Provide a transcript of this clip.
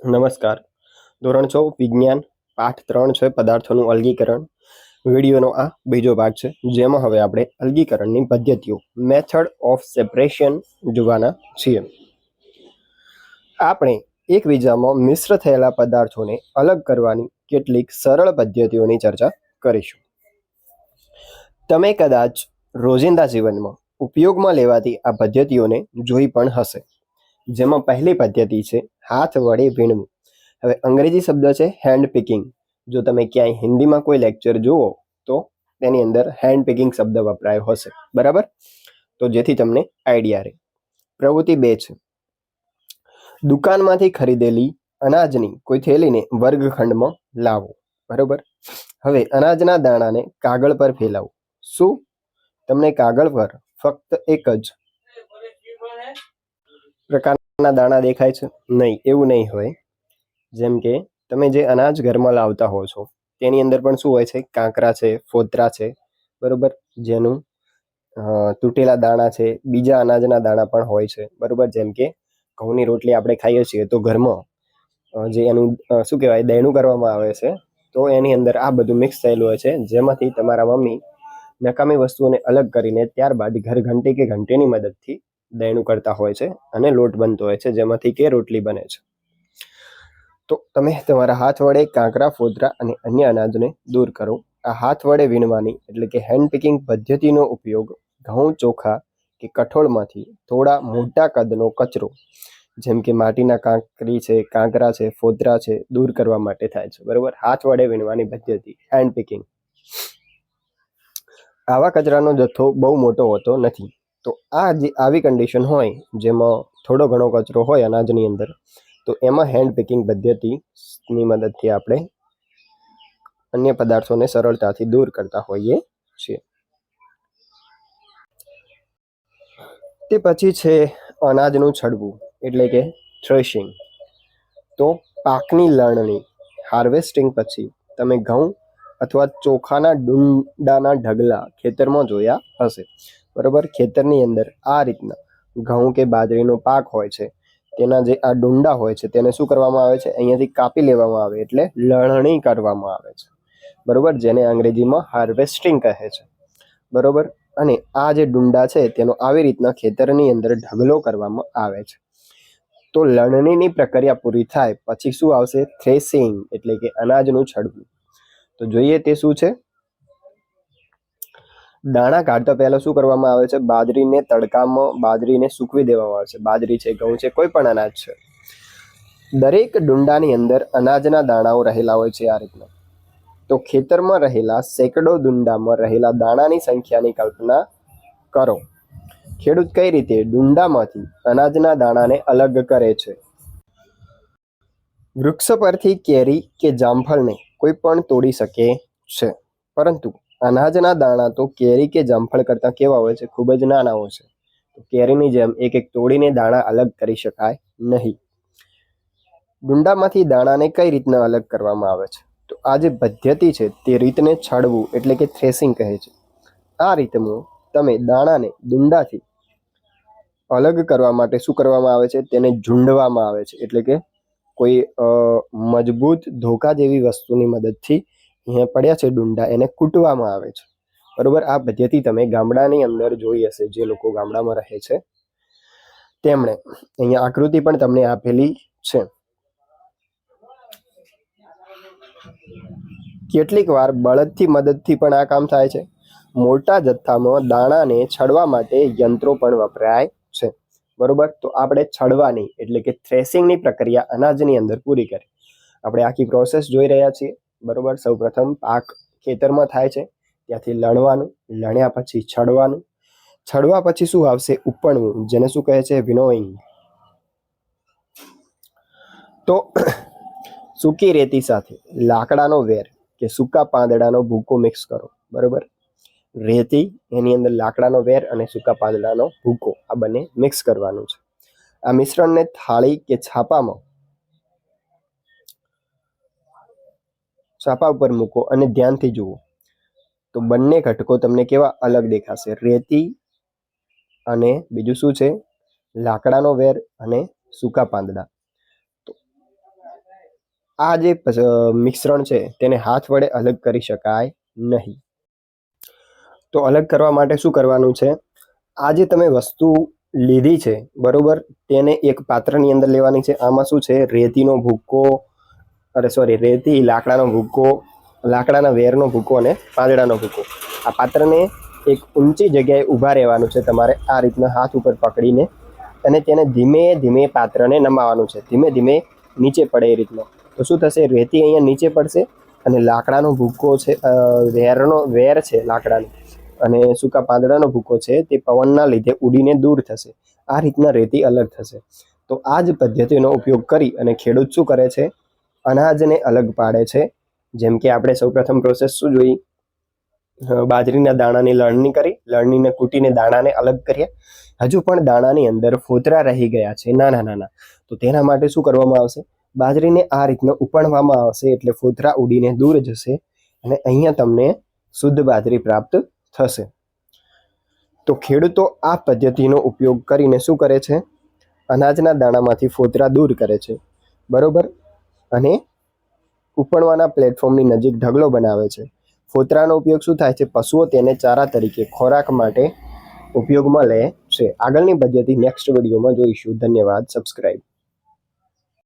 નમસ્કાર. ધોરણ 6 વિજ્ઞાન પાઠ 3 છે પદાર્થોનું અલગીકરણ. વિડીયોનો આ બીજો ભાગ છે, જેમાં હવે આપણે અલગીકરણની પદ્ધતિઓ મેથડ ઓફ સેપરેશન જોવાના છીએ. આપણે એકબીજામાં મિશ્ર થયેલા પદાર્થોને અલગ કરવાની કેટલીક સરળ પદ્ધતિઓની ચર્ચા કરીશું. તમે કદાચ રોજિંદા જીવનમાં ઉપયોગમાં લેવાતી આ પદ્ધતિઓને જોઈ પણ હશે, જેમાં પહેલી પદ્ધતિ છે હાથ વડે વીણવું. હવે અંગ્રેજી શબ્દ છે હેન્ડ પિકિંગ. જો તમે ક્યાંય હિન્દીમાં કોઈ લેક્ચર જુઓ તો તેની અંદર હેન્ડ પિકિંગ શબ્દ વપરાયો હશે, બરાબર? તો જેથી તમને આઈડિયા રહે. પ્રવૃત્તિ 2 છે દુકાનમાંથી ખરીદેલી અનાજની કોઈ થેલીને વર્ગખંડમાં લાવો, બરાબર? હવે અનાજના દાણાને કાગળ પર ફેલાવો. શું તમને કાગળ પર ફક્ત એક જ પ્રકારના દાણા દેખાય છે? નહીં, એવું નહીં હોય. જેમ કે તમે જે અનાજ ઘરમાં લાવતા હો છો તેની અંદર પણ શું હોય છે? કાંકરા છે, ફોતરા છે, બરોબર? જેનું તૂટેલા દાણા છે, બીજા અનાજના દાણા પણ હોય છે, બરોબર? જેમ કે ઘઉંની રોટલી આપણે ખાઈએ છીએ તો ઘરમાં જે એનું શું કહેવાય દૈણું કરવામાં આવે છે, તો એની અંદર આ બધું મિક્સ થયેલું હોય છે, જેમાંથી તમારા મમ્મી નકામી વસ્તુઓને અલગ કરીને ત્યારબાદ ઘરઘંટી કે ઘંટીની મદદથી દૈણું કરતા હોય છે અને લોટ બનતો હોય છે, જેમાંથી કે રોટલી બને છે. તો તમે તમારા હાથ વડે કાંકરા, ફોતરા અને અન્ય અનાજને દૂર કરો. આ હાથ વડે વીણવાની એટલે કે હેન્ડ પિકિંગ પદ્ધતિનો ઉપયોગ ઘઉં, ચોખા કે કઠોળમાંથી થોડા મોટા કદનો કચરો, જેમ કે માટીના કાંકરી છે, કાંકરા છે, ફોતરા છે, દૂર કરવા માટે થાય છે, બરોબર? હાથ વડે વીણવાની પદ્ધતિ હેન્ડ પિકિંગ. આવા કચરાનો જથ્થો બહુ મોટો હોતો નથી, તો આવી કન્ડિશન હોય જેમાં થોડો ઘણો કચરો હોય અનાજની અંદર, તો એમાં હેન્ડ પિકિંગ પદ્ધતિની મદદથી આપણે અન્ય પદાર્થોને સરળતાથી દૂર કરતા હોઈએ છીએ. તે પછી છે અનાજનું છડવું એટલે કે થ્રેશિંગ. તો પાકની લણણી હાર્વેસ્ટિંગ પછી તમે ઘઉં અથવા ચોખાના ડુંડાના ઢગલા ખેતરમાં જોયા હશે, બરોબર? ખેતરની અંદર આ રીતના ઘઉં કે બાજરીનો પાક હોય છે, તેના જે આ ડુંડા હોય છે તેને શું કરવામાં આવે છે? અહીંયાથી કાપી લેવામાં આવે એટલે લણણી કરવામાં આવે છે, બરોબર? જેને અંગ્રેજીમાં હાર્વેસ્ટિંગ કહે છે, બરોબર? અને આ જે ડુંડા છે તેનો આવી રીતના ખેતરની અંદર ઢગલો કરવામાં આવે છે. તો લણણીની પ્રક્રિયા પૂરી થાય પછી શું આવશે? થ્રેશિંગ એટલે કે અનાજનું છડવું. તો જોઈએ તે શું છે. દાણા કાઢતા પહેલા શું કરવામાં આવે છે? બાજરીને તડકામાં બાજરીને સૂકવી દેવામાં આવે છે. બાજરી છે, ઘઉં છે, કોઈ પણ અનાજ છે. દરેક ડુંડાની અંદર અનાજના દાણાઓ રહેલા હોય છે આ રીતના. તો ખેતરમાં રહેલા સેંકડો ડુંડામાં રહેલા દાણાની સંખ્યાની કલ્પના કરો. ખેડૂત કઈ રીતે ડુંડામાંથી અનાજના દાણાને અલગ કરે છે? વૃક્ષ પરથી કેરી કે જામફળને કોઈ પણ તોડી શકે છે, પરંતુ અનાજના દાણા તો કેરી કે જામફળ કરતાં કેવા હોય છે? ખૂબ જ નાના હોય છે. તો કેરીની જેમ એક એક તોડીને દાણા અલગ કરી શકાય નહીં. ડુંડામાંથી દાણાને કઈ રીતના અલગ કરવામાં આવે છે? તો આ જે પદ્ધતિ છે તે રીતને છાડવું એટલે કે થ્રેશિંગ કહે છે. આ રીતમાં તમે દાણાને ડુંડાથી અલગ કરવા માટે શું કરવામાં આવે છે? તેને ઝૂંડવામાં આવે છે, એટલે કે કોઈ મજબૂત ધોકા જેવી વસ્તુની મદદથી અહીંયા પડ્યા છે ડુંડા, એને કૂટવામાં આવે છે, બરોબર? આ પદ્ધતિ તમે ગામડાની અંદર જોઈ હશે. જે લોકો ગામડામાં રહે છે તેમણે અહીંયા આકૃતિ પણ તમને આપેલી છે. કેટલીક વાર બળદથી મદદથી પણ આ કામ થાય છે. મોટા જથ્થામાં દાણાને છડવા માટે યંત્રો પણ વપરાય છે, બરોબર? તો આપણે છડવાની એટલે કે થ્રેશિંગની પ્રક્રિયા અનાજની અંદર પૂરી કરી. આપણે આખી પ્રોસેસ જોઈ રહ્યા છીએ, બરોબર? સૌપ્રથમ પાક ખેતરમાં થાય છે, ત્યાંથી લણવાનું, લણ્યા પછી છડવાનું, છડવા પછી શું આવશે? ઉપણવું, જેને શું કહે છે? વિનોઈંગ. તો સૂકી રેતી સાથે લાકડાનો વેર કે સૂકા પાંદડાનો ભૂકો મિક્સ કરો, બરોબર? રેતી, એની અંદર લાકડાનો વેર અને સૂકા પાંદડાનો ભૂકો, આ બંને મિક્સ કરવાનું છે. આ મિશ્રણને થાળી કે છાપા ઉપર મૂકો અને ધ્યાનથી જુઓ તો બંને ઘટકો તમને કેવા અલગ દેખાશે? રેતી અને બીજું શું છે? લાકડાનો વેર અને સૂકા પાંદડા. તો આ જે મિશ્રણ છે તેને હાથ વડે અલગ કરી શકાય નહીં. તો અલગ કરવા માટે શું કરવાનું છે? આ જે તમે વસ્તુ લીધી છે બરોબર, તેને એક પાત્રની અંદર લેવાની છે. આમાં શું છે? રેતીનો ભૂકો, રેતી, લાકડાનો ભૂકો, લાકડાના વેરનો ભૂકો અને પાંદડાનો ભૂકો. આ પાત્રને એક ઊંચી જગ્યાએ ઊભા રહેવાનું છે તમારે, આ રીતના હાથ ઉપર પકડીને, અને તેને ધીમે ધીમે પાત્રને નમાવાનું છે, ધીમે ધીમે નીચે પડે એ રીતનો. તો શું થશે? રેતી અહીંયા નીચે પડશે અને લાકડાનો ભૂકો છે, વેર છે લાકડાનો, અને સૂકા પાંદડાનો ભૂકો છે તે પવનના લીધે ઉડીને દૂર થશે. આ રીતના રેતી અલગ થશે. તો આ જ પદ્ધતિનો ઉપયોગ કરી અને ખેડૂત શું કરે છે? અનાજને અલગ પાડે છે. જેમ કે આપણે સૌપ્રથમ પ્રોસેસ શું જોઈ? બાજરીના દાણાની લણણી કરી, લણણીને કૂટીને દાણાને અલગ કર્યા. હજુ પણ દાણાની અંદર ફોતરા રહી ગયા છે નાના નાના, તો તેના માટે શું કરવામાં આવશે? બાજરીને આ રીતના ઉપણવામાં આવશે, એટલે ફોતરા ઉડીને દૂર જશે અને અહીંયા તમને શુદ્ધ બાજરી પ્રાપ્ત થશે. તો ખેડૂતો આ પદ્ધતિનો ઉપયોગ કરીને શું કરે છે? અનાજના દાણામાંથી ફોતરા દૂર કરે છે બરોબર, અને ઉપણવાના પ્લેટફોર્મની નજીક ઢગલો બનાવે છે. ફોતરાનો ઉપયોગ શું થાય છે? પશુઓ તેને ચારા તરીકે, ખોરાક માટે ઉપયોગમાં લે છે. આગળની પદ્ધતિ નેક્સ્ટ વિડીયોમાં જોઈશું. ધન્યવાદ. સબસ્ક્રાઈબ.